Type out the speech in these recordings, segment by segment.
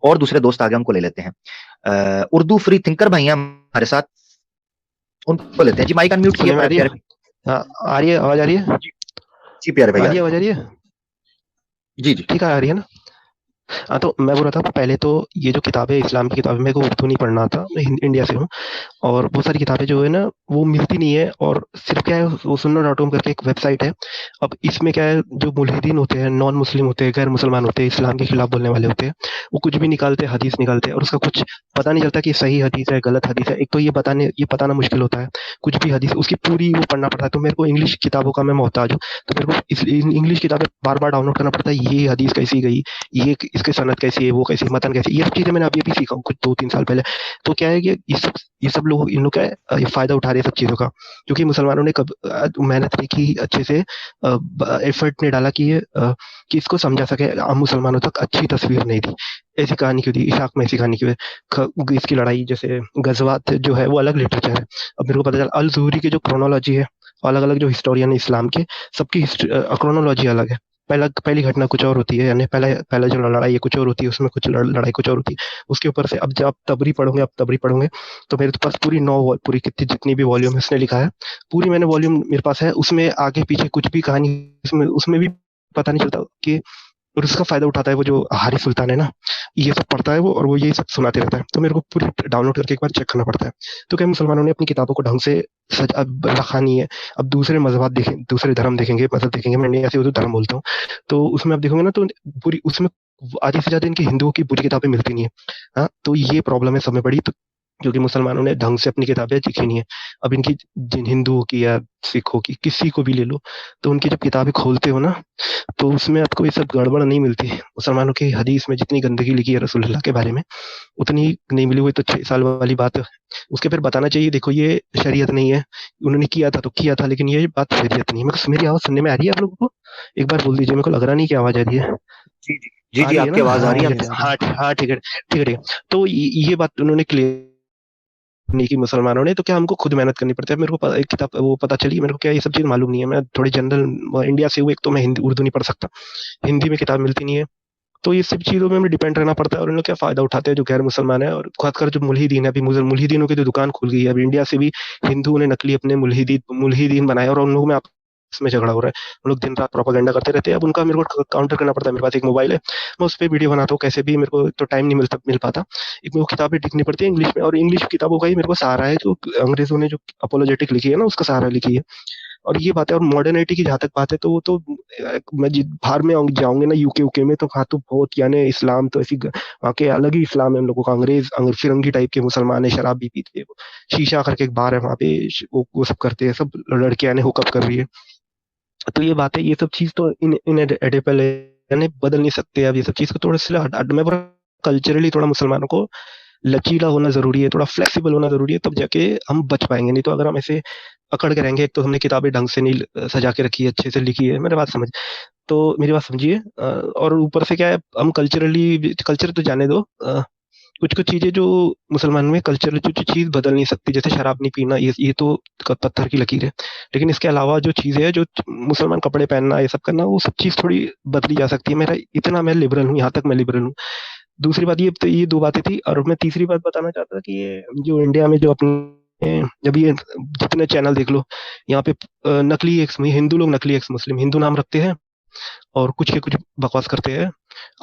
اور دوسرے دوست آگے उनको ले लेते हैं. उर्दू फ्री थिंकर भाई हैं हमारे साथ, उनको लेते हैं जी. माइक अनम्यूट किए सुनने में आ रही है? प्यारे. हाँ, आ रही है, आवाज आ रही है? जी प्यारे भाई आ आ रही है, रही आवाज आ रही है? है. जी जी. ठीक है, आ रही है ना? हाँ, तो मैं बोल रहा था पहले तो ये जो किताबें, इस्लाम की किताबें, मेरे को उर्दू नहीं पढ़ना आता, मैं इंडिया से हूँ, और बहुत सारी किताबें जो है ना वो मिलती नहीं है, और सिर्फ क्या है, वो sunnah.com करके एक वेबसाइट है. अब इसमें क्या है, जो मुल्हिदीन होते हैं, नॉन मुस्लिम होते हैं, गैर मुसलमान होते हैं, इस्लाम के खिलाफ बोलने वाले होते हैं, वो कुछ भी निकालते हैं, हदीस निकालते हैं, और उसका कुछ पता नहीं चलता कि सही हदीस है, गलत हदीस है. एक तो ये बताना मुश्किल होता है. कुछ भी हदीस उसकी पूरी वो पढ़ना पड़ता है. तो मेरे को इंग्लिश किताबों का मैं मोहताज हूँ, तो मेरे को इंग्लिश किताबें बार बार डाउनलोड करना पड़ता है. ये हदीस कैसी गई, ये इसकी सनद कैसी है, वो कैसी, मतन कैसी, ये सब चीजें मैंने अभी अभी सीखा हूँ, कुछ 2-3 साल पहले. तो क्या है कि ये सब लोग, इन लोग क्या है, ये फायदा उठा रहे हैं सब चीजों का, क्योंकि मुसलमानों ने कब मेहनत नहीं की अच्छे से, एफर्ट नहीं डाला कि इसको समझा सके, आम मुसलमानों तक अच्छी तस्वीर नहीं दी. ऐसी कहानी क्यों दी इशाक में, ऐसी कहानी क्यों है, इसकी लड़ाई जैसे गजवात जो है वो अलग लिटरेचर है. अब मेरे को पता चला अल ज़ुहरी की जो क्रोनोलॉजी है, अलग अलग जो हिस्टोरियन है इस्लाम के, सबकी क्रोनोलॉजी अलग है. पहली घटना कुछ और होती है, यानी पहला पहला जो लड़ाई है कुछ और होती है, उसमें कुछ लड़ाई कुछ और होती है. उसके ऊपर से अब जब आप तबरी पढ़ोगे, तो मेरे पास पूरी कितनी जितनी भी वॉल्यूम है उसने लिखा है, पूरी मैंने वॉल्यूम मेरे पास है. उसमें आगे पीछे कुछ भी कहानी, उसमें भी पता नहीं चलता कि, और उसका फायदा उठाता है वो जो हारी सुल्तान है ना, ये सब पढ़ता है वो, और वो ये सब सुनाते रहता है. तो मेरे को पूरी डाउनलोड करके एक बार चेक करना पड़ता है. तो क्या मुसलमानों ने अपनी किताबों को ढंग से रखा नहीं है. अब दूसरे मजहब देखें, दूसरे धर्म देखेंगे, मजहब देखेंगे, मैं इंडिया से उर्दू धर्म बोलता हूँ, तो उसमें आप देखोगे ना, तो पूरी उसमें आधी से ज्यादा इनकी हिंदुओं की बुरी किताबें मिलती नहीं है. हाँ, तो ये प्रॉब्लम है सब में बड़ी, तो क्योंकि मुसलमानों ने ढंग से अपनी किताबें लिखी नहीं है. अब इनकी जिन हिंदुओं की या सिखों की, किसी को भी ले लो, तो उनकी जब किताबें खोलते हो ना, तो उसमें आपको ये सब गड़बड़ नहीं मिलती. मुसलमानों की हदीस में जितनी गंदगी लिखी है रसूलुल्लाह के बारे में, उतनी नहीं मिली हुई. तो 6 साल वाली बात है, उसके फिर बताना चाहिए, देखो ये शरीयत नहीं है, उन्होंने किया था तो किया था, लेकिन ये बात शरीयत नहीं है. मेरी आवाज सुनने में आ रही है आप लोगों को? एक बार बोल दीजिए, मेरे को लग रहा नहीं कि आवाज आ रही है. जी जी जी आ जी, रही है आपकी ना? आवाज आ हाँ रही है. ठीक है, हाँ हाँ, ठीक है ठीक है ठीक है. तो ये बात उन्होंने क्लियर नहीं की मुसलमानों ने, तो क्या हमको खुद मेहनत करनी पड़ती है. मेरे को एक किताब वो पता चली, मेरे को क्या ये सब चीज मालूम नहीं है, मैं थोड़ी जनरल इंडिया से हूँ, एक तो मैं हिंदी उर्दू नहीं पढ़ सकता, हिंदी में किताब मिलती नहीं है, तो ये सब चीजों में डिपेंड रहना पड़ता है. और इन लोग क्या फायदा उठाते हैं जो गैर मुसलमान है, और खासकर जो मुल्हिदीन है. अभी मुल्हिदीनों की जो दुकान खुल गई है, अभी इंडिया से भी हिंदुओं ने नकली अपने मुल्हिदीन बनाए, और उन लोगों में आपस में झगड़ा हो रहा है. उन लोग दिन रात प्रोपागेंडा करते रहते हैं. अब उनका मेरे को काउंटर करना पड़ता है. मेरे पास एक मोबाइल है, मैं उस पर वीडियो बनाता हूँ, कैसे भी मेरे को तो टाइम नहीं मिल पाता. एक मेरे को किताबें लिखनी पड़ती है इंग्लिश में, और इंग्लिश किताबों का ही मेरे को सहारा है, जो अंग्रेजों ने जो अपोलोजेटिक लिखी है ना, उसका सहारा लिखी है. और ये बात है. और मॉडर्निटी की जहाँ तक बात है, तो वो तो मैं बाहर में जाऊंगे ना, यूके में, तो वहाँ तो बहुत, यानी इस्लाम तो ऐसी वहाँ के अलग ही इस्लाम है. उन लोगों का फिरंगी टाइप के मुसलमान है, शराब भी पीते हैं, शीशा करके एक बार है वहाँ पे, वो सब करते हैं, सब लड़कियां ने हुकअप कर रही है. तो ये बात है, ये सब चीज तो इन एडेपल है, यानी बदल नहीं सकते. अब ये सब चीज को थोड़ा सा मैं कल्चरली थोड़ा मुसलमानों को लचीला होना जरूरी है, थोड़ा फ्लेक्सिबल होना जरूरी है, तब जाके हम बच पाएंगे. नहीं तो अगर हम ऐसे अकड़ के रहेंगे, एक तो हमने किताबें ढंग से नहीं सजा के रखी है, अच्छे से लिखी है, मेरी बात समझ, तो मेरी बात समझिए. और ऊपर से क्या है, हम कल्चर तो जाने दो, कुछ कुछ चीजें जो मुसलमान में कल्चरल जो चीज बदल नहीं सकती, जैसे शराब नहीं पीना, ये तो पत्थर की लकीर है. लेकिन इसके अलावा जो चीजें है, जो मुसलमान कपड़े पहनना, ये सब करना, वो सब चीज थोड़ी बदली जा सकती है. मेरा इतना, मैं लिबरल हूँ, यहाँ तक मैं लिबरल हूँ. दूसरी बात ये, तो ये 2 बातें थी. और मैं तीसरी बात बताना चाहता था कि ये जो इंडिया में जो अपने, जब ये जितने चैनल देख लो, यहाँ पे नकली एक्स हिंदू लोग, नकली एक्स मुस्लिम हिंदू नाम रखते हैं, और कुछ के कुछ बकवास करते हैं.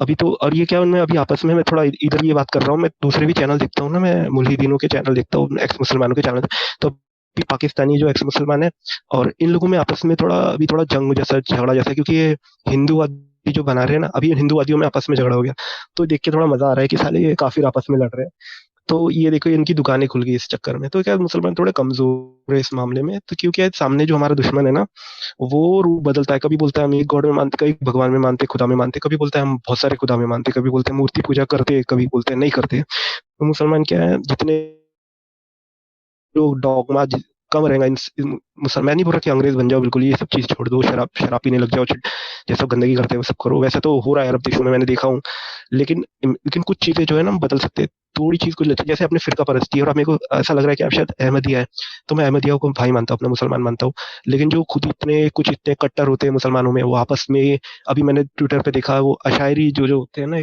अभी तो, और ये क्या, उनमें अभी आपस में, मैं थोड़ा इधर ये बात कर रहा हूँ, मैं दूसरे भी चैनल देखता हूँ ना, मैं मुल्हिदीनों के चैनल देखता हूँ, एक्स मुसलमानों के चैनल, तो अभी पाकिस्तानी जो एक्स मुसलमान है, और इन लोगों में आपस में अभी थोड़ा जंग जैसा, झगड़ा जैसा, क्योंकि ये हिंदूवादी जो बना रहे हैं ना, अभी हिंदूवादियों में आपस में झगड़ा हो गया. तो देख के थोड़ा मजा आ रहा है कि साले ये काफिर आपस में लड़ रहे हैं. तो ये देखो, इनकी दुकानें खुल गई इस चक्कर में. तो क्या मुसलमान थोड़े कमजोर है इस मामले में, तो क्योंकि सामने जो हमारा दुश्मन है ना, वो रूप बदलता है. कभी बोलता है हम एक गॉड में मानते, कभी भगवान में मानते, खुदा में मानते, कभी बोलता है हम बहुत सारे खुदा में मानते, कभी बोलते हैं मूर्ति पूजा करते, कभी बोलते हैं नहीं करते. तो मुसलमान क्या है, जितने लोग डॉगमा कम रहेगा। मुसलमान, मैं नहीं बोल रहा कि अंग्रेज बन जाओ बिल्कुल, ये सब चीज छोड़ दो, शराब पीने लग जाओ, ये सब गंदगी करते हैं वो सब करो, वैसे तो हो रहा है अरब देशों में, मैंने देखा हूँ। लेकिन कुछ चीजें जो है ना हम बदल सकते हैं, थोड़ी चीज कुछ लगती है। जैसे आपने फिरका परस्ती, और मेरे को ऐसा लग रहा है कि आप शायद अहमदिया है, तो मैं अहमदिया को भाई मानता हूँ, अपना मुसलमान मानता हूँ। लेकिन जो खुद इतने कट्टर होते हैं मुसलमानों में, वो आपस में, अभी मैंने ट्विटर पे देखा, वो अशायरी जो होते हैं ना,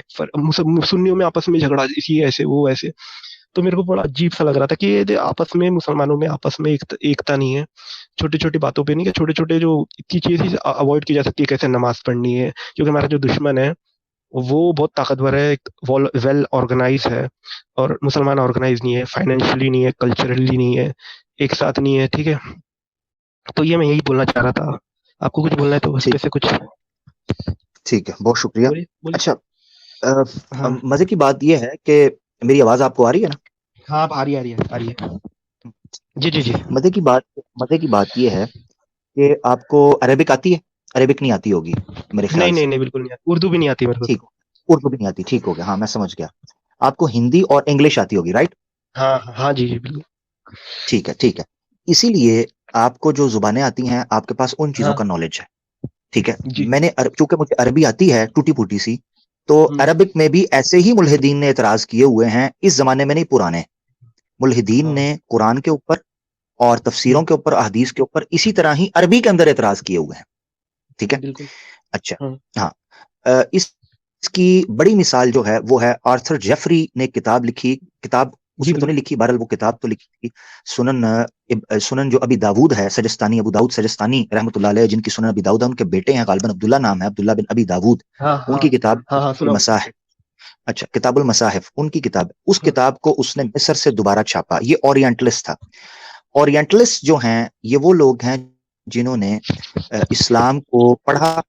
सुन्नियों में आपस में झगड़ा, इसी ऐसे वो ऐसे, तो मेरे को बड़ा अजीब सा लग रहा था कि ये आपस में, मुसलमानों में आपस में एकता नहीं है। छोटी छोटी बातों पे नहीं, कि छोटे छोटे जो इतनी चीजें अवॉइड की जा सकती है, कैसे नमाज पढ़नी है, क्योंकि हमारा जो दुश्मन है वो बहुत ताकतवर है, वेल ऑर्गेनाइज है, और मुसलमान ऑर्गेनाइज नहीं है, फाइनेंशियली नहीं है, कल्चरली नहीं है, एक साथ नहीं है, ठीक है। तो ये मैं यही बोलना चाह रहा था। आपको कुछ बोलना है तो उस पे ठीक से कुछ ठीक है, बहुत शुक्रिया। बोलिए बोलिए। अच्छा, हाँ मजे की बात यह है कि मेरी आवाज आपको आ रही है ना? हाँ, आ रही है, आ रही है, आ रही है। जी जी जी। मजे की बात यह है कि आपको अरेबिक आती है? अरेबिक नहीं आती होगी मेरे ख्याल नहीं नहीं से। नहीं, बिल्कुल नहीं आती, उर्दू भी नहीं आती मेरे को ठीक, तो। उर्दू भी नहीं आती, ठीक हो गया, हाँ मैं समझ गया। आपको हिंदी और इंग्लिश आती होगी, राइट? हाँ हाँ, जी जी बिल्कुल। ठीक है, ठीक है। इसीलिए आपको जो जुबानें आती हैं, आपके पास उन चीजों हाँ का नॉलेज है। ठीक है। जी। चूंकि मुझे अरबी आती है टूटी फूटी सी, तो हम्म, अरबिक में भी ऐसे ही मुल्हिदीन ने एतराज किए हुए हैं, इस जमाने में नहीं, पुराने मुल्हिदीन हाँ। ने कुरान के ऊपर और तफसीरों हम्म, के ऊपर, अहदीस के ऊपर इसी तरह ही अरबी के अंदर एतराज किए हुए हैं। ठीक है। बिल्कुल। अच्छा, हाँ हाँ। इसकी बड़ी मिसाल जो है वो है, आर्थर जेफरी ने किताब लिखी, किताब जी उसने तो बिल्कुल। नहीं लिखी, बहरहाल वो किताब तो लिखी थी, सुनन जो अबी दाऊद है, सजस्तानी, अबू दाऊद सजस्तानी रहमतुल्लाह अलैह, जिनकी सुनन अबी दाऊद है, उनके बेटे हैं गालिबन अब्दुल्ला नाम है, अब्दुल्ला बिन अबी दाऊद। हाँ हाँ उनकी किताब हाँ हाँ, सुना। मसाहिफ, अच्छा, किताबुल मसाहिफ उनकी किताब है। उस हाँ किताब को उसने मिस्र से दोबारा छापा। ये ओरिएंटलिस्ट था। ओरिएंटलिस्ट जो हैं, ये वो लोग हैं जिन्होंने इस्लाम को पढ़ा,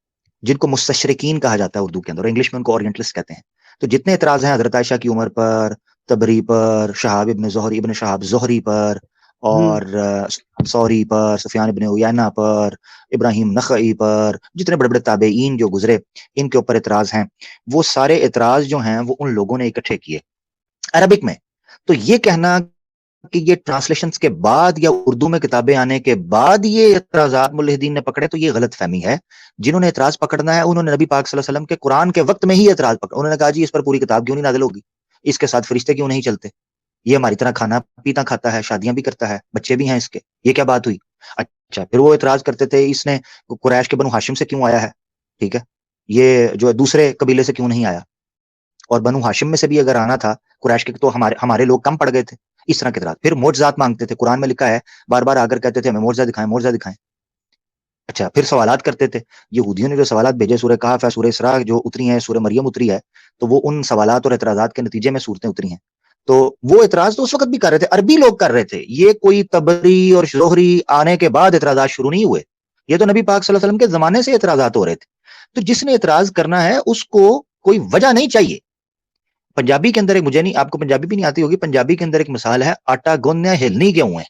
जिनको मुस्तशरिकीन कहा जाता है उर्दू के अंदर, इंग्लिश में उनको ओरिएंटलिस्ट कहते हैं। तो जितने एतराज हैं हजरत आयशा की उम्र पर, तबरी पर, शहाब इब्न ज़ोहरी, इब्न शहाब ज़ोहरी पर, हम्म, और सौरी पर, सुफियान इब्न उयैना पर, इब्राहिम नखई पर, जितने बड़े बड़े ताबेईन जो गुजरे, इनके ऊपर एतराज हैं। वो सारे एतराज जो हैं वो उन लोगों ने इकट्ठे किए अरबिक में। तो ये कहना कि ये ट्रांसलेशंस के बाद या उर्दू में किताबें आने के बाद ये एतराज़ात मुल्हिदीन ने पकड़े, तो ये गलत फहमी है। जिन्होंने एतराज पकड़ना है, उन्होंने नबी पाक सल्लल्लाहु अलैहि वसल्लम के कुरान के वक्त में ही एतराज पकड़ा। उन्होंने कहा जी इस पर पूरी किताब क्यों नहीं नाज़िल होगी, इसके साथ फरिश्ते क्यों नहीं चलते, ये हमारी तरह खाना पीता खाता है, शादियां भी करता है, बच्चे भी हैं इसके, ये क्या बात हुई। अच्छा, फिर वो एतराज करते थे इसने कुरैश के बनु हाशिम से क्यों आया है, ठीक है, ये जो है दूसरे कबीले से क्यों नहीं आया, और बनु हाशिम में से भी अगर आना था कुरैश के, तो हमारे हमारे लोग कम पड़ गए थे। इस तरह के तरह फिर मोजजात मांगते थे, कुरान में लिखा है, बार बार आकर कहते थे हमें मोजजा दिखाएं, मोजजा दिखाएं। अच्छा, फिर सवालात करते थे। यहूदियों ने जो सवालात भेजे, सूरह कहफ है, सूरह इसरा जो उतरी है, सूरह मरियम उतरी है, तो वो उन सवालात और एतराजात के नतीजे में सूरतें उतरी हैं। तो वो एतराज तो उस वक्त भी कर रहे थे, अरबी लोग कर रहे थे, ये कोई तबरी और जोहरी आने के बाद एतराजात शुरू नहीं हुए, ये तो नबी पाक सल्लल्लाहु अलैहि वसल्लम के जमाने से एतराजात हो रहे थे। तो जिसने एतराज करना है उसको कोई वजह नहीं चाहिए। पंजाबी के अंदर एक, मुझे नहीं, आपको पंजाबी भी नहीं आती होगी, पंजाबी के अंदर एक मिसाल है, आटा गूंदना हिलनी क्यों है।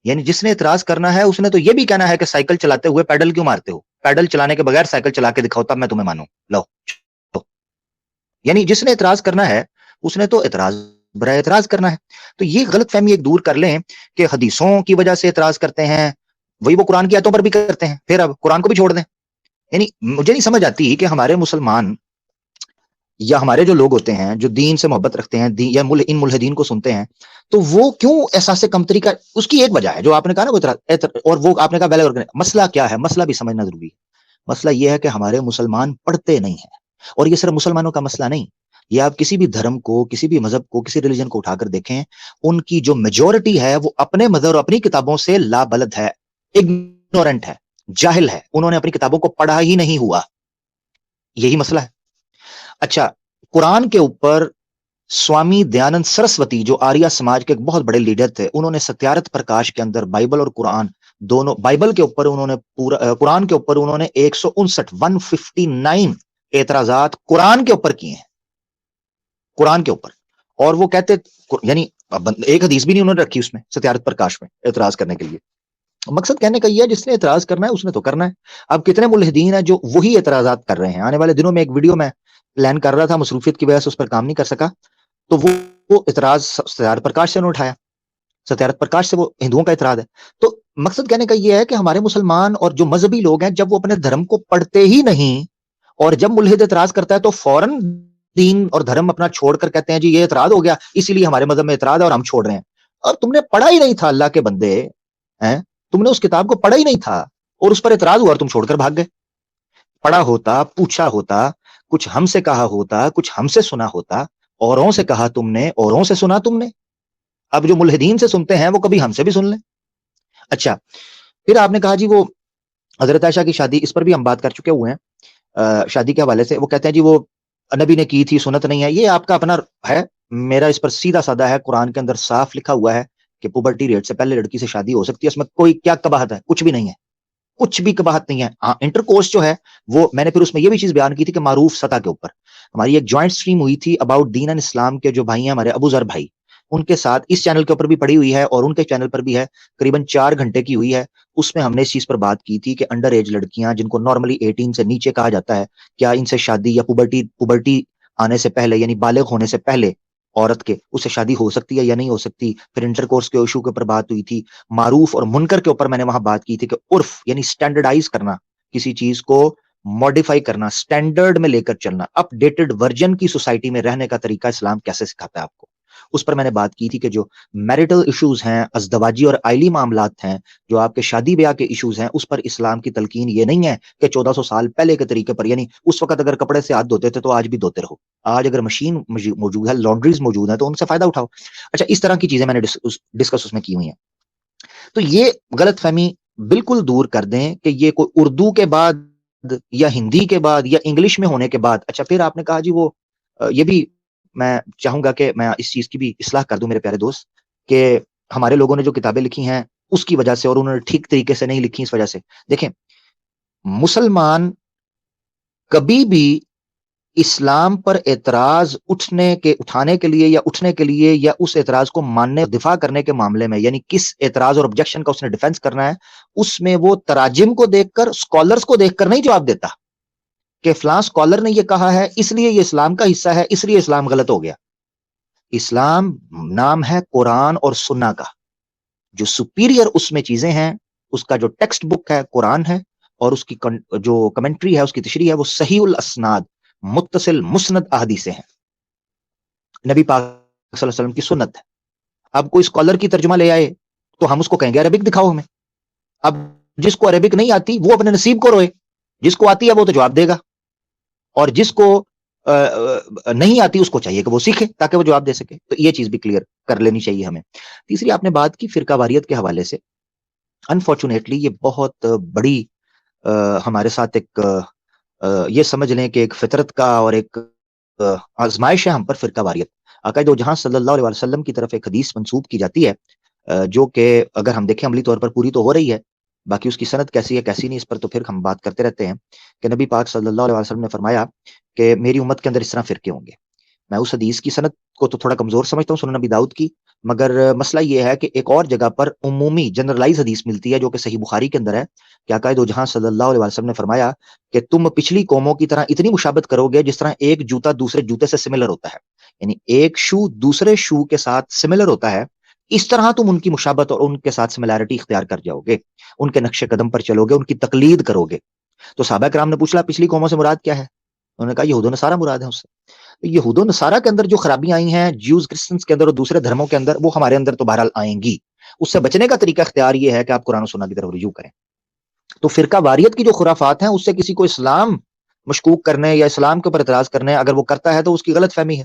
यानी जिसने इतराज करना है उसने तो ये भी कहना है कि साइकिल चलाते हुए पैडल क्यों मारते हो, पैडल चलाने के बगैर साइकिल चला के दिखाओ तब मैं तुम्हें मानूं, लो। तो यानी जिसने इतराज करना है उसने तो इतराज बरा इतराज करना है। तो ये गलत फहमी एक दूर कर लें कि हदीसों की वजह से इतराज करते हैं, वही वो कुरान की आयतों पर भी करते हैं, फिर अब कुरान को भी छोड़ दें। यानी मुझे नहीं समझ आती कि हमारे मुसलमान या हमारे जो लोग होते हैं जो दीन से मोहब्बत रखते हैं, या इन मुल्हिदीन को सुनते हैं, तो वो क्यों एहसास कमतरी का, उसकी एक वजह है जो आपने कहा ना, और वो आपने कहा वेल, मसला क्या है, मसला भी समझना जरूरी है। मसला ये है कि हमारे मुसलमान पढ़ते नहीं है, और ये सिर्फ मुसलमानों का मसला नहीं, ये आप किसी भी धर्म को, किसी भी मजहब को, किसी रिलीजन को उठाकर देखें, उनकी जो मेजोरिटी है वो अपने मजहब और अपनी किताबों से लाबलद है, इग्नोरेंट है, जाहिल है, उन्होंने अपनी किताबों को पढ़ा ही नहीं हुआ, यही मसला है। अच्छा, कुरान के ऊपर स्वामी दयानंद सरस्वती जो आर्य समाज के एक बहुत बड़े लीडर थे, उन्होंने सत्यार्थ प्रकाश के अंदर बाइबल और कुरान दोनों, बाइबल के ऊपर उन्होंने पूरा, कुरान के ऊपर उन्होंने 159 एतराजात कुरान के ऊपर किए हैं, कुरान के ऊपर। और वो कहते, यानी एक हदीस भी नहीं उन्होंने रखी उसमें सत्यार्थ प्रकाश में एतराज करने के लिए। मकसद कहने का यह है जिसने एतराज करना है उसने तो करना है। अब कितने मुल्हिदीन है जो वही एतराजात कर रहे हैं। आने वाले दिनों में एक वीडियो में प्लान कर रहा था, मसरूफियत की वजह से उस पर काम नहीं कर सका, तो वो इतराज सत्यार्थ प्रकाश से उठाया, ستیارت پرکاش سے وہ ہندوؤں کا اعتراض ہے. تو مقصد کہنے کا یہ ہے کہ ہمارے مسلمان اور جو مذہبی لوگ ہیں جب وہ اپنے دھرم کو پڑھتے ہی نہیں اور جب ملحد اعتراض کرتا ہے تو فوراً دین اور دھرم اپنا چھوڑ کر کہتے ہیں جی یہ اعتراض ہو گیا اسی لیے ہمارے مذہب میں اعتراض ہے اور ہم چھوڑ رہے ہیں. اور تم نے پڑھا ہی نہیں تھا اللہ کے بندے ہیں, تم نے اس کتاب کو پڑھا ہی نہیں تھا اور اس پر اعتراض ہوا اور تم چھوڑ کر بھاگ گئے. پڑھا ہوتا, پوچھا ہوتا, کچھ ہم سے کہا ہوتا, کچھ ہم سے سنا ہوتا, اوروں سے کہا تم نے, اوروں سے سنا تم نے. اب جو ملحدین سے سنتے ہیں وہ کبھی ہم سے بھی سن لیں. اچھا, پھر آپ نے کہا جی وہ حضرت عائشہ کی شادی, اس پر بھی ہم بات کر چکے ہوئے ہیں شادی کے حوالے سے. وہ کہتے ہیں جی وہ نبی نے کی تھی, سنت نہیں ہے. یہ آپ کا اپنا ہے, میرا اس پر سیدھا سادہ ہے. قرآن کے اندر صاف لکھا ہوا ہے کہ پوبرٹی ریٹ سے پہلے لڑکی سے شادی ہو سکتی ہے. اس میں کوئی کیا قباحت ہے؟ کچھ بھی نہیں ہے, کچھ بھی قباحت نہیں ہے. ہاں انٹر کورس جو ہے وہ میں نے پھر اس میں یہ بھی چیز بیان کی تھی کہ معروف سطح کے اوپر ہماری ایک جوائنٹ سٹریم ہوئی تھی اباؤٹ دین اینڈ اسلام کے جو بھائی ہیں ہمارے ابو ذر بھائی, ان کے ساتھ اس چینل کے اوپر بھی پڑی ہوئی ہے اور ان کے چینل پر بھی ہے, قریباً 4 گھنٹے کی ہوئی ہے. اس میں ہم نے اس چیز پر بات کی تھی کہ انڈر ایج لڑکیاں جن کو نارملی 18 سے نیچے کہا جاتا ہے, کیا ان سے شادی یا پوبرٹی آنے سے پہلے یعنی بالغ ہونے سے پہلے عورت کے اس سے شادی ہو سکتی ہے یا نہیں ہو سکتی. پھر انٹر کورس کے ایشو کے اوپر بات ہوئی تھی. معروف اور منکر کے اوپر میں نے وہاں بات کی تھی کہ عرف یعنی سٹینڈرڈائز کرنا, کسی چیز کو ماڈیفائی کرنا, سٹینڈرڈ میں لے کر چلنا, اپ ڈیٹڈ ورژن کی سوسائٹی میں رہنے کا طریقہ اسلام کیسے سکھاتا ہے آپ کو. اس پر میں نے بات کی تھی کہ جو میرٹل ایشوز ہیں, ازدواجی اور آئلی معاملات ہیں, جو آپ کے شادی بیاہ کے ایشوز ہیں, اس پر اسلام کی تلقین یہ نہیں ہے کہ 1400 سال پہلے کے طریقے پر, یعنی اس وقت اگر کپڑے سے ہاتھ دھوتے تھے تو آج بھی دھوتے رہو, آج اگر مشین موجود ہے, لانڈریز موجود ہیں تو ان سے فائدہ اٹھاؤ. اچھا, اس طرح کی چیزیں میں نے ڈسکس اس میں کی ہوئی ہیں. تو یہ غلط فہمی بالکل دور کر دیں کہ یہ کوئی اردو کے بعد یا ہندی کے بعد یا انگلش میں ہونے کے بعد. اچھا, پھر آپ نے کہا جی وہ یہ بھی میں چاہوں گا کہ میں اس چیز کی بھی اصلاح کر دوں میرے پیارے دوست, کہ ہمارے لوگوں نے جو کتابیں لکھی ہیں اس کی وجہ سے اور انہوں نے ٹھیک طریقے سے نہیں لکھی اس وجہ سے. دیکھیں, مسلمان کبھی بھی اسلام پر اعتراض اٹھانے کے لیے یا اٹھنے کے لیے یا اس اعتراض کو ماننے دفاع کرنے کے معاملے میں, یعنی کس اعتراض اور آبجیکشن کا اس نے ڈیفنس کرنا ہے, اس میں وہ تراجم کو دیکھ کر, اسکالرز کو دیکھ کر نہیں جواب دیتا کہ فلاں اسکالر نے یہ کہا ہے اس لیے یہ اسلام کا حصہ ہے اس لیے اسلام غلط ہو گیا. اسلام نام ہے قرآن اور سنہ کا, جو سپیریئر اس میں چیزیں ہیں, اس کا جو ٹیکسٹ بک ہے قرآن ہے, اور اس کی جو کمنٹری ہے, اس کی تشریح ہے, وہ صحیح الاسناد متصل مسند احادیثیں ہیں, نبی پاک صلی اللہ علیہ وسلم کی سنت ہے. اب کوئی اسکالر کی ترجمہ لے آئے تو ہم اس کو کہیں گے عربک دکھاؤ ہمیں. اب جس کو عربک نہیں آتی وہ اپنے نصیب کو روئے, جس کو آتی ہے وہ تو جواب دے گا, اور جس کو نہیں آتی اس کو چاہیے کہ وہ سیکھے تاکہ وہ جواب دے سکے. تو یہ چیز بھی کلیئر کر لینی چاہیے ہمیں. تیسری آپ نے بات کی فرقہ واریت کے حوالے سے. انفارچونیٹلی یہ بہت بڑی ہمارے ساتھ ایک یہ سمجھ لیں کہ ایک فطرت کا اور ایک آزمائش ہے ہم پر فرقہ واریت. آقا دو جہاں صلی اللہ علیہ وسلم کی طرف ایک حدیث منسوب کی جاتی ہے جو کہ اگر ہم دیکھیں عملی طور پر پوری تو ہو رہی ہے, باقی اس کی سند کیسی ہے کیسی نہیں اس پر تو پھر ہم بات کرتے رہتے ہیں, کہ نبی پاک صلی اللہ علیہ وسلم نے فرمایا کہ میری امت کے اندر اس طرح فرقے ہوں گے. میں اس حدیث کی سند کو تو تھوڑا کمزور سمجھتا ہوں, سنن نبی داؤد کی, مگر مسئلہ یہ ہے کہ ایک اور جگہ پر عمومی جنرلائز حدیث ملتی ہے جو کہ صحیح بخاری کے اندر ہے, کہ آقا دو جہاں صلی اللہ علیہ وسلم نے فرمایا کہ تم پچھلی قوموں کی طرح اتنی مشابہت کرو گے جس طرح ایک جوتا دوسرے جوتے سے سملر ہوتا ہے, یعنی ایک شو دوسرے شو کے ساتھ سملر ہوتا ہے, اس طرح تم ان کی مشابہت اور ان کے ساتھ سملیرٹی اختیار کر جاؤ گے, ان کے نقش قدم پر چلو گے, ان کی تقلید کرو گے. تو صحابہ کرام نے پوچھا پچھلی قوموں سے مراد کیا ہے, انہوں نے کہا یہود و نصارہ مراد ہے. اس سے یہود و نصارہ کے اندر جو خرابیاں آئی ہیں جیوز کرسچنز کے اندر اور دوسرے دھرموں کے اندر, وہ ہمارے اندر تو بہرحال آئیں گی. اس سے بچنے کا طریقہ اختیار یہ ہے کہ آپ قرآن و سنت کی طرف رجوع کریں. تو فرقہ واریت کی جو خرافات ہیں اس سے کسی کو اسلام مشکوک کرنے یا اسلام کے اوپر اعتراض کرنے اگر وہ کرتا ہے تو اس کی غلط فہمی ہے.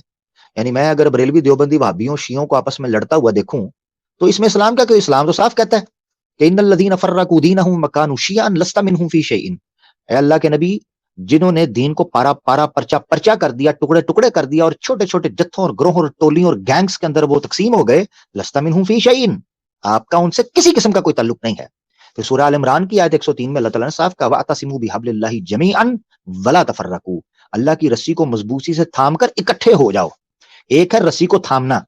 یعنی میں اگر بریلوی دیوبندی وہابیوں شیعوں کو آپس میں لڑتا ہوا دیکھوں تو اس میں اسلام کا کہ اسلام تو صاف کہتا ہے کہ ان الذین فرقوا دینہم وکانوا شیعا لست منہم فی شیء. اے اللہ کے نبی, جنہوں نے دین کو پارا پارا پرچا پرچا کر دیا, ٹکڑے ٹکڑے کر دیا اور چھوٹے چھوٹے جتھوں اور گروہوں اور ٹولیوں اور گینگز کے اندر وہ تقسیم ہو گئے, لست منہم فی شیء, آپ کا ان سے کسی قسم کا کوئی تعلق نہیں ہے. پھر سورہ آل عمران کی آیت 103 میں اللہ تعالیٰ نے صاف کہا واعتصموا بحبل اللہ جمیعا ولا تفرقوا, اللہ کی رسی کو مضبوطی سے تھام کر اکٹھے ہو جاؤ. ایک ہے رسی کو تھامنا,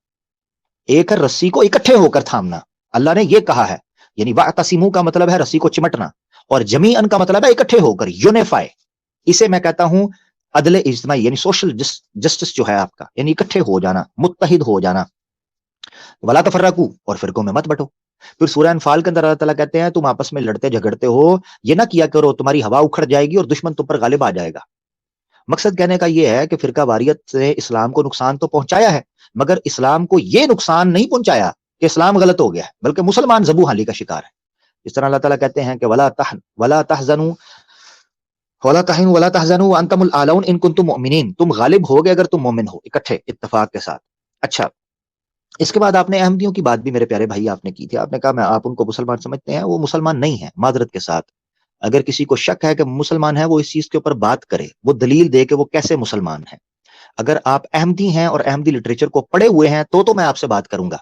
ایک ہے رسی کو اکٹھے ہو کر تھامنا. اللہ نے یہ کہا ہے, یعنی واعتصموا کا مطلب ہے رسی کو چمٹنا, اور جمیعا کا مطلب ہے اکٹھے ہو کر, یونیفائی. اسے میں کہتا ہوں عدل اجتماعی, یعنی سوشل جسٹس جو ہے آپ کا, یعنی اکٹھے ہو جانا, متحد ہو جانا. वला तफर्रकू, और फिरकों में मत बटो। फिर सूरह अनफाल के अंदर अल्लाह ताला कहते हैं तुम आपस में लड़ते झगड़ते हो, ये ना किया करो, तुम्हारी हवा उखड़ जाएगी और दुश्मन तुम पर गालिब आ जाएगा। मकसद कहने का यह है कि फिरका वारियत से इस्लाम को नुकसान तो पहुंचाया है, मगर इस्लाम को यह नुकसान नहीं पहुंचाया कि इस्लाम गलत हो गया है, बल्कि मुसलमान ज़बू हाली का शिकार है। इस तरह अल्लाह ताला कहते हैं कि वला तहज़नू वला तहिनु वला तहज़नू व अंतुमुल आलऊन इन कुंतुम मुमिनीन, तुम गालिब होगे अगर तुम मोमिन हो, इकट्ठे इत्तेफाक के साथ। अच्छा, इसके बाद आपने अहमदियों की बात भी मेरे प्यारे भाई आपने की थी। आपने कहा मैं आप उनको मुसलमान समझते हैं, वो मुसलमान नहीं है, माजरत के साथ। अगर किसी को शक है कि मुसलमान है, वो इस चीज के ऊपर बात करे, वो दलील दे कि वो कैसे मुसलमान है। अगर आप अहमदी हैं और अहमदी लिटरेचर को पढ़े हुए हैं तो मैं आपसे बात करूंगा।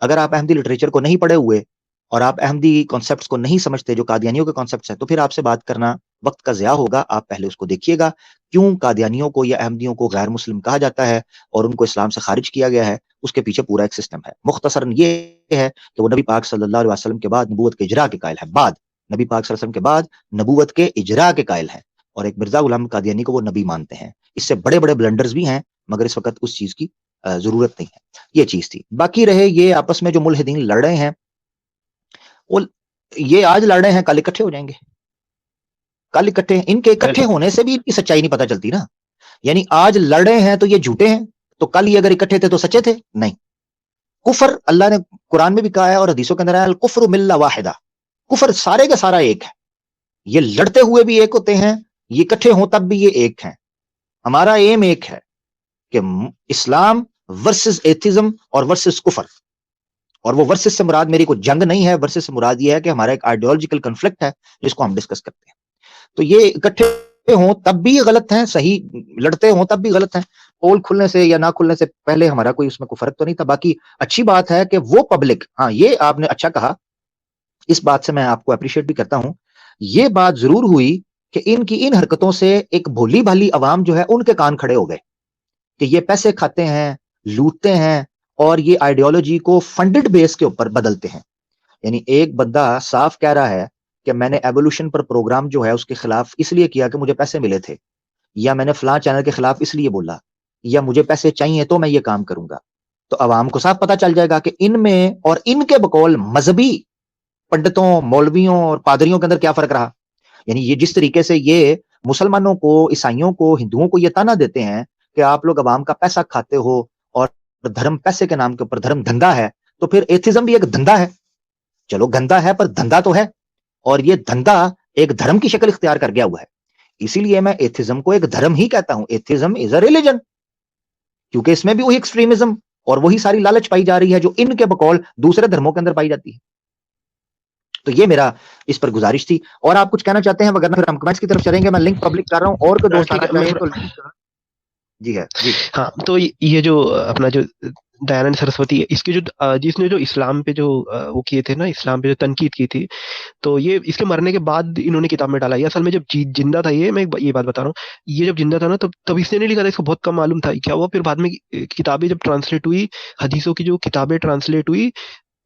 अगर आप अहमदी लिटरेचर को नहीं पढ़े हुए और आप अहमदी कॉन्सेप्ट्स को नहीं समझते जो कादियानियों के कॉन्सेप्ट्स हैं, तो फिर आपसे बात करना वक्त का ज़िया होगा। आप पहले उसको देखिएगा, क्यों कादियानियों को या अहमदियों को गैर मुस्लिम कहा जाता है और उनको इस्लाम से खारिज किया गया है, उसके पीछे पूरा एक सिस्टम है। मुख्तसरन ये है कि वो नबी पाक सल्लल्लाहु अलैहि वसल्लम के बाद नबूवत के इजरा के कायल है, नबी पाक सल्लल्लाहु अलैहि वसल्लम के बाद नबूवत के इजरा के कायल है, और एक मिर्जा गुलाम कादियानी को वो नबी मानते हैं। इससे बड़े बड़े ब्लंडर्स भी हैं, मगर इस वक्त उस चीज की जरूरत नहीं है। ये चीज थी। बाकी रहे ये आपस में जो मुल्हिदीन लड़ रहे हैं, वो ये आज लड़ रहे हैं, कल इकट्ठे हो जाएंगे। कल इकट्ठे, इनके इकट्ठे होने से भी इनकी सच्चाई नहीं पता चलती ना। यानी आज लड़ रहे हैं तो ये झूठे हैं, तो कल ये अगर इकट्ठे थे तो सच्चे थे? नहीं। कुफर अल्लाह ने कुरान में भी कहा है और हदीसों के अंदर है, अल कुफ्रु मिल्ला वाहिदा, कुफर सारे का सारा एक है। ये लड़ते हुए भी एक होते हैं, ये इकट्ठे हों तब भी ये एक हैं। हमारा एम एक है कि इस्लाम वर्सेस एथिज्म और वर्सेस कुफर, और वो वर्सेस से मुराद मेरी कोई जंग नहीं है, वर्सेस से मुराद ये है कि हमारा एक आइडियोलॉजिकल कन्फ्लिक्ट है जिसको हम डिस्कस करते हैं। तो ये इकट्ठे हों तब भी गलत हैं, सही लड़ते हों तब भी गलत हैं। पोल खुलने से या ना खुलने से पहले हमारा कोई उसमें कोई फर्क तो नहीं था। बाकी अच्छी बात है कि वो पब्लिक, हाँ ये आपने अच्छा कहा, इस बात से मैं आपको अप्रिशिएट भी करता हूं। ये बात जरूर हुई कि इनकी इन हरकतों से एक भोली भाली अवाम जो है उनके कान खड़े हो गए कि ये पैसे खाते हैं, लूटते हैं, और ये आइडियोलॉजी को फंडेड बेस के ऊपर बदलते हैं। यानी एक बंदा साफ कह रहा है कि मैंने एवोल्यूशन पर प्रोग्राम जो है उसके खिलाफ इसलिए किया कि मुझे पैसे मिले थे, या मैंने फलां चैनल के खिलाफ इसलिए बोला, या मुझे पैसे चाहिए तो मैं ये काम करूंगा। तो अवाम को साफ पता चल जाएगा कि इनमें और इनके बकौल मजहबी पंडितों, मौलवियों और पादरियों के अंदर क्या फर्क रहा। यानी ये जिस तरीके से ये मुसलमानों को, ईसाइयों को, हिंदुओं को ये ताना देते हैं कि आप लोग अवाम का पैसा खाते हो और धर्म पैसे के नाम के ऊपर धर्म धंधा है, तो फिर एथिज्म भी एक धंधा है। चलो गंदा है पर धंधा तो है, और ये धंधा एक धर्म की शक्ल इख्तियार कर गया हुआ है। इसीलिए मैं एथिज्म को एक धर्म ही कहता हूं। एथिज्म इज अ रिलीजन, क्योंकि इसमें भी वही एक्सट्रीमिज्म और वही सारी लालच पाई जा रही है जो इनके बकौल दूसरे धर्मों के अंदर पाई जाती है। तो ये मेरा इस पर गुजारिश थी। और आप कुछ कहना चाहते हैं, वरना फिर हम कमेंट्स की तरफ चलेंगे। मैं लिंक पब्लिक कर रहा हूं, और कोई दोस्त आना चाहे तो जी है जी। हाँ, तो ये जो अपना जो दयानंद सरस्वती है, इसके जो जिसने जो इस्लाम पे जो वो किए थे ना, इस्लाम पे जो तनकीद की थी, तो ये इसके मरने के बाद इन्होंने किताब में डाला। ये असल में जब जिंदा था, ये मैं ये बात बता रहा हूँ, ये जब जिंदा था ना तब इसने नहीं लिखा था, इसको बहुत कम मालूम था क्या हुआ। फिर बाद में किताबें जब ट्रांसलेट हुई, हदीसों की जो किताबें ट्रांसलेट हुई,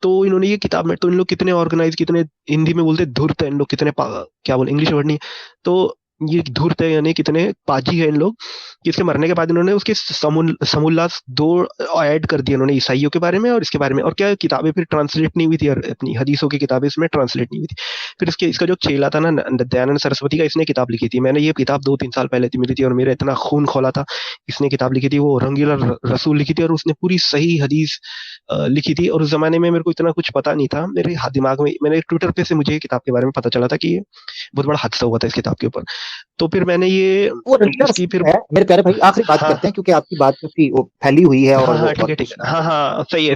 तो इन्होंने ये किताब में, तो इन लोग कितने ऑर्गेनाइज, कितने हिंदी में बोलते धूर्त है इन लोग, कितने क्या बोले, इंग्लिश वर्ड नहीं, तो ये धूर्त है यानी कितने पाजी है इन लोग, कि इसके मरने के बाद इन्होंने उसके समूल्लास 2 ऐड कर दिए इन्होंने, ईसाइयों के बारे में और इसके बारे में। और क्या किताबें फिर ट्रांसलेट नहीं हुई थी, अपनी हदीसों की किताबें इसमें ट्रांसलेट नहीं हुई थी। फिर इसका जो चेला था ना दयानंद सरस्वती का, इसने किताब लिखी थी। मैंने ये किताब 2-3 साल पहले मिली थी और मेरा इतना खून खोला था। इसने किताब लिखी थी, वो रंगीला रसूल लिखी थी, और उसने पूरी सही हदीस लिखी थी। और उस जमाने में मेरे को इतना कुछ पता नहीं था, मेरे दिमाग में, मैंने ट्विटर पे से मुझे किताब के बारे में पता चला था कि ये बहुत बड़ा हादसा हुआ था इस किताब के ऊपर। तो फिर मैंने ये इसकी फिर मेरे प्यारे भाई आखिरी बात करते हैं, क्योंकि आपकी बात काफी वो फैली हुई है। और हाँ ठीक है, हाँ सही है,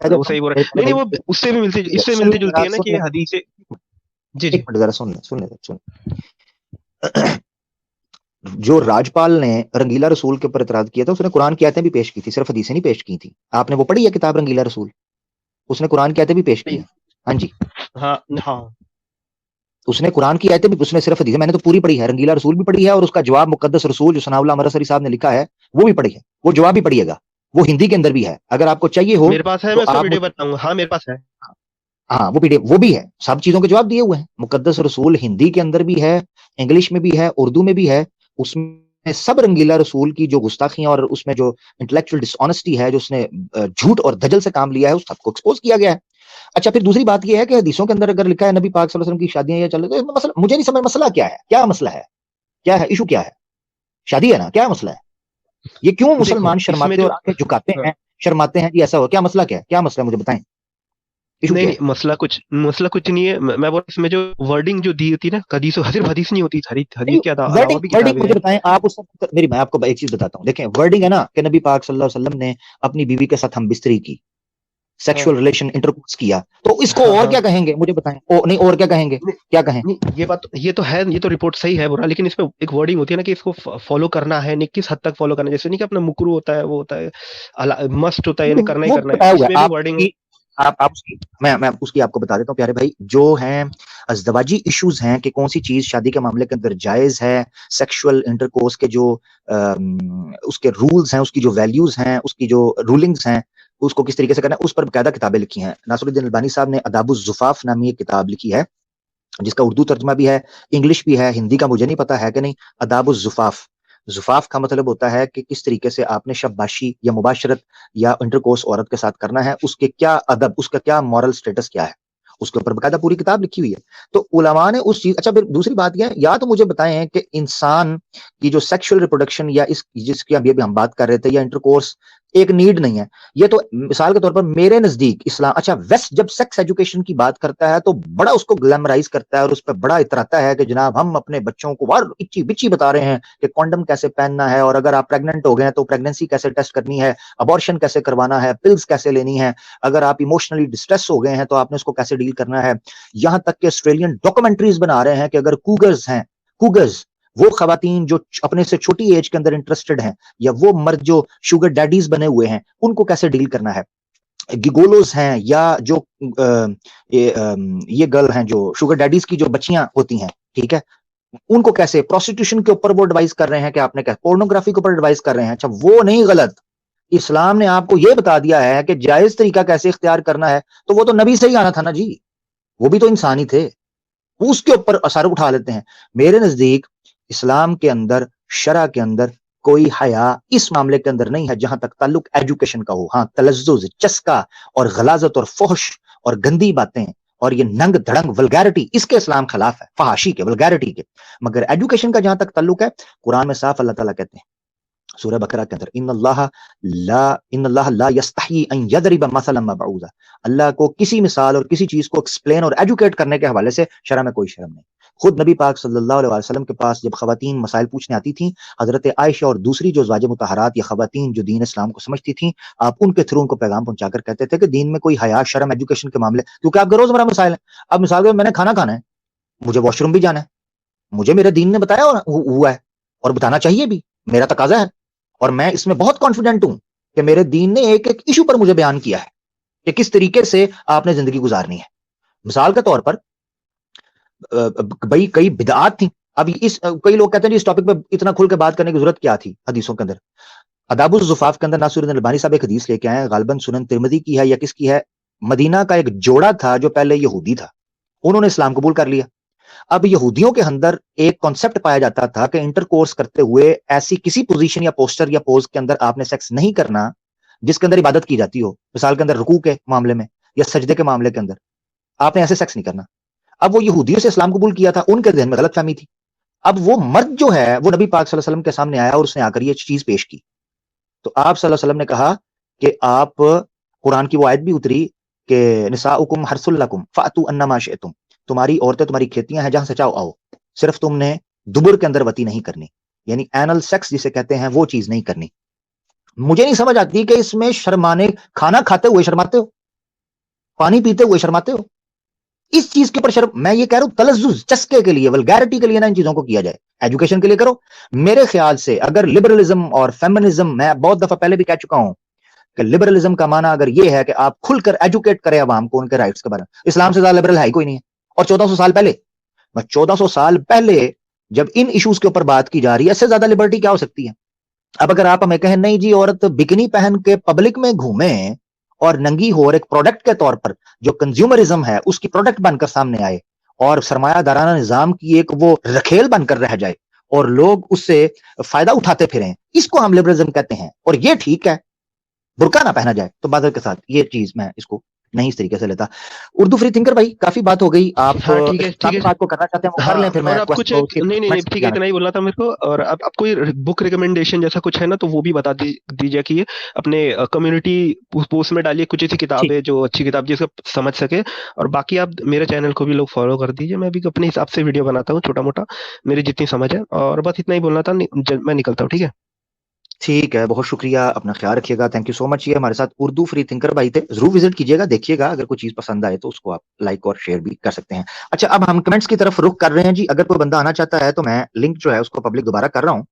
वो सही बोल रहे हैं। नहीं, वो उससे भी मिलती, इससे मिलती जुलती है ना कि हदीस। जी एक मिनट जरा सुन जो राजपाल ने रंगीला रसूल के ऊपर इतराज किया था, उसने कुरान की आयतें भी पेश की थी, सिर्फ हदीसें नहीं पेश की थी। आपने वो पढ़ी है किताब रंगीला रसूल? उसने कुरान की आयतें भी पेश की। हाँ जी, हाँ, उसने कुरान की आयतें भी, उसने सिर्फ हदीसें, मैंने तो पूरी पढ़ी है, रंगीला रसूल भी पढ़ी है, और उसका जवाब मुकद्दस रसूल जो सनाउल्लाह मरसरी साहब ने लिखा है वो भी पढ़ी है। वो जवाब भी पढ़िएगा, वो हिंदी के अंदर भी है, अगर आपको चाहिए हो। मेरे पास है, तो मैं उसका वीडियो बताऊंगा। हाँ मेरे पास है, हाँ वो पीडीएफ वो भी है, सब चीजों के जवाब दिए हुए हैं। मुकद्दस रसूल हिंदी के अंदर भी है, इंग्लिश में भी है, उर्दू में भी है। उसमें सब रंगीला रसूल की जो गुस्ताखियां और उसमें जो इंटेलेक्चुअल डिसऑनेस्टी है, जो उसने झूठ और दजल से काम लिया है, उस सबको एक्सपोज किया गया है। अच्छा, फिर दूसरी बात यह है कि हदीसों के अंदर अगर लिखा है नबी पाक सल्लल्लाहु अलैहि वसल्लम की शादियां या चल रही, तो मसला मुझे नहीं समझ, मसला क्या है, क्या मसला है, क्या है इशू, क्या है? शादी है ना, क्या मसला है? ये क्यों देखो मुसलमान इसमें शर्माते जो और आंखें झुकाते हाँ, हैं, शर्माते हैं जी, ऐसा हो, क्या मसला, क्या है, क्या मसला है, मुझे बताएं, इशू नहीं क्या नहीं, है? मसला कुछ नहीं है। मैं बोल इसमें जो वर्डिंग जो दी होती है ना, हदीस सिर्फ हदीस नहीं होती, हदीस के अलावा वर्डिंग भी वर्डिंग किताबें मुझे हैं। बताएं आप उस मेरी, मैं आपको एक चीज बताता हूँ, देखें वर्डिंग है ना कि नबी पाक सल्लल्लाहु अलैहि वसल्लम ने अपनी बीवी के साथ हम बिस्तरी की, हाँ सेक्सुअल रिलेशन इंटरकोर्स किया, तो इसको हाँ और हाँ। क्या कहेंगे, मुझे बताएं, ओ नहीं, और क्या कहेंगे, नहीं क्या कहें? नहीं, ये बात ये तो है, ये तो रिपोर्ट सही है बुरा, लेकिन इसमें एक वर्डिंग होती है ना कि इसको फॉलो करना है, नहीं किस हद तक फॉलो करना है, जैसे नहीं कि अपना मुकरू होता है, वो होता है, मस्ट होता है, यानी करना ही वो करना है, बताया हुआ है इसमें भी वर्डिंग आपकी, आप उसकी, मैं उसकी आपको बता देता हूँ प्यारे भाई, जो हैं अज़दवाजी इश्यूज हैं कि कौन सी चीज शादी के मामले के अंदर जायज है, सेक्सुअल इंटरकोर्स के जो उसके रूल्स हैं, उसकी जो वैल्यूज हैं, उसकी जो रूलिंग्स हैं, उसको किस तरीके से करना है, उस पर बकायदा किताबें लिखी हैं। नासरुद्दीन अलबानी साहब ने अदाबुज ज़ुफ़ाफ नामी एक किताब लिखी है, जिसका उर्दू तर्जमा भी है, इंग्लिश भी है, हिंदी का मुझे नहीं पता है कि नहीं। अदाबुज ज़ुफ़ाफ, ज़ुफ़ाफ का मतलब होता है कि किस तरीके से आपने शबबाशी या मुबाशरत या इंटरकोर्स औरत के साथ करना है, उसके क्या अदब, उसका क्या मॉरल स्टेटस क्या है, उसके ऊपर बकायदा पूरी किताब लिखी हुई है। तो उलमा ने उस चीज, अच्छा फिर दूसरी बात यह है, या तो मुझे बताएं कि इंसान की जो सेक्सुअल रिप्रोडक्शन या इस जिसकी अभी अभी हम बात कर रहे थे, या इंटरकोर्स एक नीड नहीं है, ये तो मिसाल के तौर पर मेरे नजदीक इस्लाम, अच्छा वेस्ट जब सेक्स एजुकेशन की बात करता है तो बड़ा उसको ग्लैमराइज करता है और उस पर बड़ा इतराता है कि जनाब हम अपने बच्चों को और इच्ची बिच्ची बता रहे हैं कि कॉन्डम कैसे पहनना है, और अगर आप प्रेग्नेंट हो गए हैं तो प्रेगनेंसी कैसे टेस्ट करनी है, अबॉर्शन कैसे करवाना है, पिल्स कैसे लेनी है, अगर आप इमोशनली डिस्ट्रेस हो गए हैं तो आपने उसको कैसे डील करना है। यहां तक कि ऑस्ट्रेलियन डॉक्यूमेंट्रीज बना रहे हैं कि अगर कूगर्स हैं, कूगर्स वो खवातीन जो अपने से छोटी एज के अंदर इंटरेस्टेड हैं, या वो मर्द जो शुगर डैडीज बने हुए हैं, उनको कैसे डील करना है। गिगोलोस हैं, या जो ये गर्ल हैं जो शुगर डैडीज की जो बच्चियां होती हैं, ठीक है, उनको कैसे, प्रोस्टिट्यूशन के ऊपर वो एडवाइस कर रहे हैं कि आपने क्या, पोर्नोग्राफी के ऊपर एडवाइस कर रहे हैं। अच्छा वो नहीं गलत, इस्लाम ने आपको ये बता दिया है कि जायज तरीका कैसे इख्तियार करना है, तो वो तो नबी से ही आना था ना जी, वो भी तो इंसान ही थे, वो उसके ऊपर असर उठा लेते हैं। मेरे नजदीक इस्लाम के अंदर, शरा के अंदर कोई हया इस मामले के अंदर नहीं है जहां तक ताल्लुक एजुकेशन का हो। हाँ, तलज्जुज, चस्का और गलाजत और फोहश और गंदी बातें और ये नंग धड़ंग वल्गैरिटी, इसके इस्लाम खिलाफ है, फहाशी के, वल्गैरिटी के। मगर एजुकेशन का जहां तक ताल्लुक है, कुरान में साफ अल्लाह ताला कहते हैं सूरह बकरा के अंदर, इन्नल्लाह ला यस्तही अन यदरिब मसलन मा बऊदा, अल्लाह को किसी मिसाल और किसी चीज को एक्सप्लेन और एजुकेट करने के हवाले से शरा में कोई शर्म नहीं। खुद नबी पाक सल्लल्लाहु अलैहि वसल्लम के पास जब खवातीन मसाइल पूछने आती थी, हजरत आयशा और दूसरी जो ज़वाज मुतहरात या खवातीन जो दीन इस्लाम को समझती थी, आप उनके थ्रू उनको पैगाम पहुंचाकर कहते थे कि दीन में कोई हया शर्म एजुकेशन के मामले, क्योंकि आपके रोजमर्रा मसाइल है। अब मिसाल के मैंने खाना खाना है, मुझे वॉशरूम भी जाना है, मुझे मेरे दीन ने बताया हुआ है और बताना चाहिए भी, मेरा तकाजा है, और मैं इसमें बहुत कॉन्फिडेंट हूं कि मेरे दीन ने एक एक इशू पर मुझे बयान किया है कि किस तरीके से आपने जिंदगी गुजारनी है। मिसाल के तौर पर भाई कई बिदआत थी, अब इस कई लोग कहते हैं इस टॉपिक पे इतना खुल के बात करने की जरूरत क्या थी हदीसों के अंदर। अदाबुल ज़ुफ़ाफ के अंदर नासिरुद्दीन अलबानी साहब एक हदीस लेके आए हैं, गालिबन सुनन तिरमिज़ी की है या किसकी है, मदीना का एक जोड़ा था जो पहले यहूदी था, उन्होंने इस्लाम कबूल कर लिया। अब यहूदियों के अंदर एक कॉन्सेप्ट पाया जाता था कि इंटरकोर्स करते हुए ऐसी किसी पोजीशन या पोस्टर या पोज के अंदर आपने सेक्स नहीं करना जिसके अंदर इबादत की जाती हो, मिसाल के अंदर रुकू के मामले में या सजदे के मामले के अंदर आपने ऐसे सेक्स नहीं करना। अब वो यहूदियों से इस्लाम कबूल किया था, उनके जहन में गलतफहमी थी। अब वो मर्द जो है वो नबी पाक सल्लल्लाहु अलैहि वसल्लम के सामने आया और उसने आकर ये चीज पेश की, तो आप सल्लल्लाहु अलैहि वसल्लम ने कहा कि आप, कुरान की वो आयत भी उतरी कि निसाउकुम हर्सुल लकुम फातू अन्नमा शिअतुम, तुम्हारी औरतें तुम्हारी खेतियां हैं, जहां से चाहो आओ, सिर्फ तुमने दुबुर के अंदर वती नहीं करनी, यानी एनल सेक्स जिसे कहते हैं वो चीज नहीं करनी। मुझे नहीं समझ आती कि इसमें शर्माने, खाना खाते हुए शर्माते हो, पानी पीते हुए शर्माते हो, इस चीज के ऊपर शर्म, मैं ये कह रहा हूं तलज्जुज चस्के के लिए, वल्गैरिटी के लिए ना इन चीजों को किया जाए, एजुकेशन के लिए करो। मेरे ख्याल से अगर लिबरलिज्म और फेमिनिज्म, मैं बहुत दफा पहले भी कह चुका हूं कि लिबरलिज्म का माना अगर ये है कि आप खुलकर एजुकेट करें अवाम को उनके राइट्स के बारे में, इस्लाम से ज्यादा लिबरल है ही कोई नहीं है। और 1400 साल पहले, 1400 साल पहले जब इन इश्यूज के ऊपर बात की जा रही है, इससे ज्यादा लिबर्टी क्या हो सकती है। अब अगर आप हमें कहें नहीं जी औरत बिकनी पहन के पब्लिक में घूमे और नंगी हो और एक प्रोडक्ट के तौर पर जो कंज्यूमरिज्म है उसकी प्रोडक्ट बनकर सामने आए और सरमायादाराना निजाम की एक वो रखेल बनकर रह जाए, اور لوگ اس سے فائدہ اٹھاتے پھریں, اس کو ہم لبرلزم کہتے ہیں, اور یہ ٹھیک ہے, برقع نہ پہنا جائے تو بادل کے ساتھ, یہ چیز میں اس کو نہیں اس طریقے سے لیتا. اردو فری تھنکر بھائی کافی بات ہو گئی, آپ ہاں ٹھیک ہے ٹھیک ہے. بات کو کرنا چاہتے ہیں وہ کر ہاں لیں, پھر اور میں اب کچھ ایک نہیں ٹھیک ہے, اتنا ہی بولنا تھا میرے کو. اور اب کوئی بک ریکمنڈیشن جیسا کچھ ہے نا تو وہ بھی بتا دیجیے کہ اپنے کمیونٹی پوسٹ میں ڈالیے کچھ ایسی کتابیں جو اچھی کتاب جس کو سمجھ سکے. اور باقی آپ میرے چینل کو بھی لوگ فالو کر دیجیے, میں بھی اپنے حساب سے ویڈیو بناتا ہوں چھوٹا موٹا, میری جتنی سمجھ ہے. اور بس اتنا ہی بولنا تھا, میں نکلتا ہوں. ٹھیک ہے ٹھیک ہے, بہت شکریہ, اپنا خیال رکھیے گا, تھینک یو سو مچ. یہ ہمارے ساتھ اردو فری تھنکر بھائی تھے, ضرور وزٹ کیجیے گا, دیکھیے گا, اگر کوئی چیز پسند آئے تو اس کو آپ لائک اور شیئر بھی کر سکتے ہیں. اچھا اب ہم کمنٹس کی طرف رخ کر رہے ہیں جی. اگر کوئی بندہ آنا چاہتا ہے تو میں لنک جو ہے اس کو پبلک دوبارہ کر رہا ہوں,